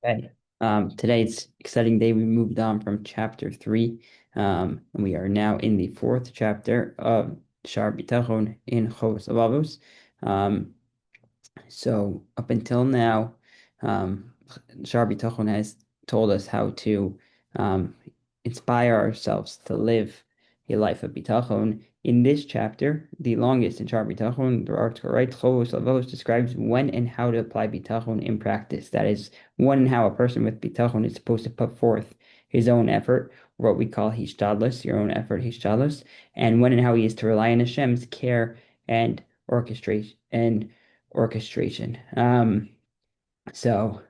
Okay. Today it's exciting day. We moved on from chapter three, and we are now in the fourth chapter of Shaar HaBitachon in Chovos Halevavos. Um, so up until now, Shaar HaBitachon has told us how to um, inspire ourselves to live a life of bitachon. In this chapter, the longest in Shaar HaBitachon, the article right, Chovos Halevavos describes when and how to apply bitachon in practice. That is, when and how a person with bitachon is supposed to put forth his own effort, what we call hishtadlus, your own effort, hishtadlus, and when and how he is to rely on Hashem's care and orchestration. So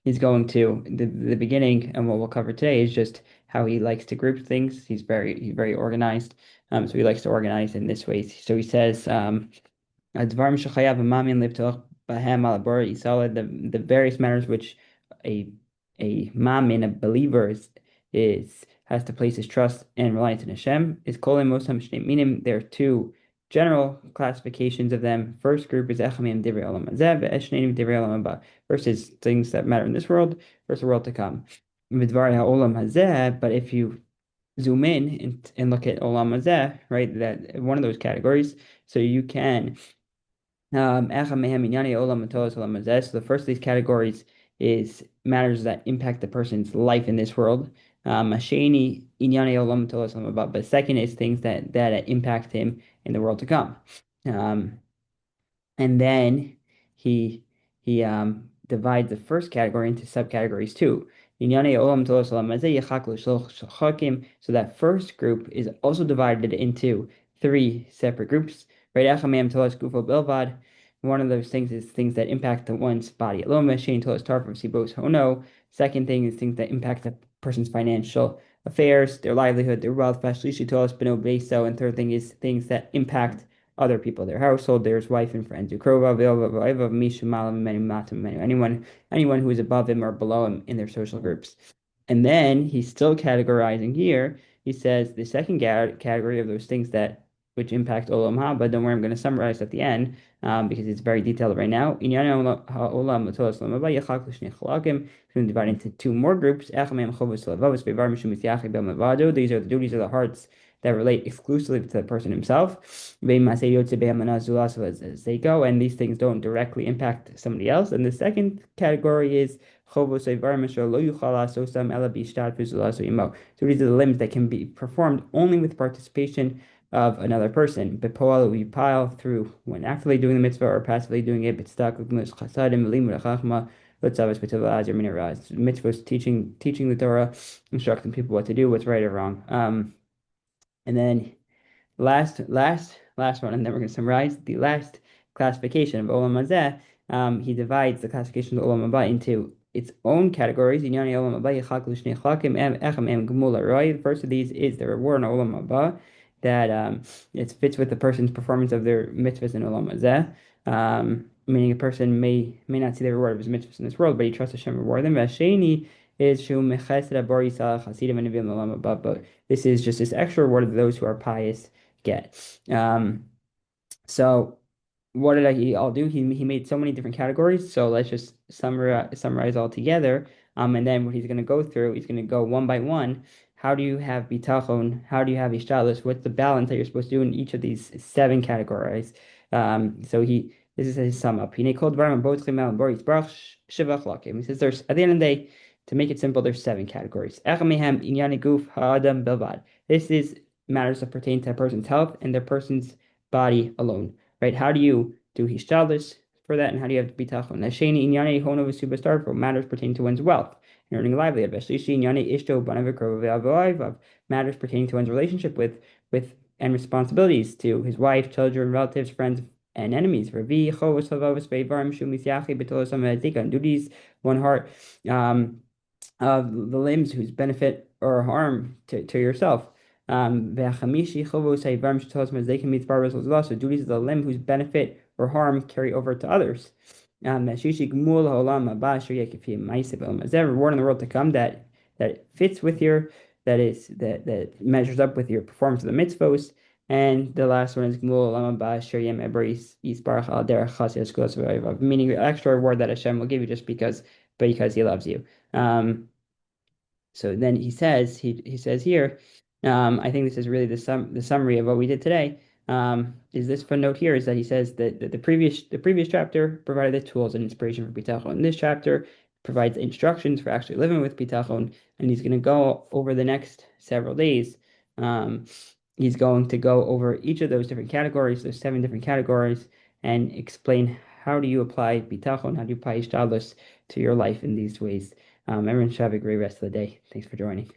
he's going to the beginning, and what we'll cover today is just how he likes to group things. He's very organized. So he likes to organize in this way. So he says, "Advarim shechayav amamin liptoch bahem al bor Yisrael," the various matters which a a mamin, a believer, is has to place his trust and reliance in Hashem is kolim mosam shnei minim. There are two general classifications of them. First group is echamim divrei olam hazeh, ve'eshneim divrei olam haba. First is things that matter in this world, first the world to come. Vidvar ha'olam hazeh, but if you zoom in and look at olam hazeh, right, that one of those categories, so you can so the first of these categories is matters that impact the person's life in this world. But the second is things that impact him in the world to come. Um, and then he divides the first category into subcategories too. So that first group is also divided into three separate groups. Right? One of those things is things that impact the one's body alone. Second thing is things that impact the person's financial affairs, their livelihood, their wealth. And third thing is things that impact other people, their household, their wife and friends. Anyone who is above him or below him in their social groups. And then he's still categorizing here. He says the second category of those things that which impact Olam Haba, don't worry, I'm going to summarize at the end because it's very detailed right now. It's going to divide into two more groups. These are the duties of the hearts that relate exclusively to the person himself. And these things don't directly impact somebody else. And the second category is so these are the limbs that can be performed only with participation of another person. Bepoal we pile through when actively doing the mitzvah or passively doing it. Mitzvahs teaching the Torah, instructing people what to do, what's right or wrong. And then last one, and then we're going to summarize the last classification of Olam Hazeh. He divides the classification of Olam Haba into its own categories. The first of these is the reward in Olam Haba that it fits with the person's performance of their mitzvahs in Olam Hazeh. Meaning a person may not see the reward of his mitzvahs in this world, but he trusts Hashem to reward them. Vasheni is Shu Mechesed Abor Yisrael Chasidim and Nevi'im Olam Haba, but this is just this extra reward that those who are pious get. So what did he all do? He made so many different categories. So let's just summarize all together. And then what he's going to go through, he's going to go one by one. How do you have bitachon? How do you have ishtalus? What's the balance that you're supposed to do in each of these seven categories? So this is his sum up. He says there's at the end of the day, to make it simple, there's seven categories. This is matters that pertain to a person's health and their person's body alone, right? How do you do hishtadlus for that, and how do you have bitachon? Nasheni inyane hono v'subastar for matters pertaining to one's wealth and earning a livelihood. V'shlishi inyane ishto banav v'krov matters pertaining to one's relationship with and responsibilities to his wife, children, relatives, friends, and enemies. Ravi chovos halevavos ve'varim shum misyachi b'tolos and duties, one heart, of the limbs whose benefit or harm to yourself. So duties of the limb whose benefit or harm carry over to others. Reward in the world to come that fits with your that measures up with your performance of the mitzvos. And the last one is meaning the extra reward that Hashem will give you just because but because he loves you. So then he says here, I think this is really the summary of what we did today. Is this footnote here is that he says that the previous chapter provided the tools and inspiration for bitachon. This chapter provides instructions for actually living with bitachon, and he's going to go over the next several days. Um, he's going to go over each of those different categories, those 7 different categories, and explain how do you apply bitachon, how do you apply ishtadlus to your life in these ways. Everyone should have a great rest of the day. Thanks for joining.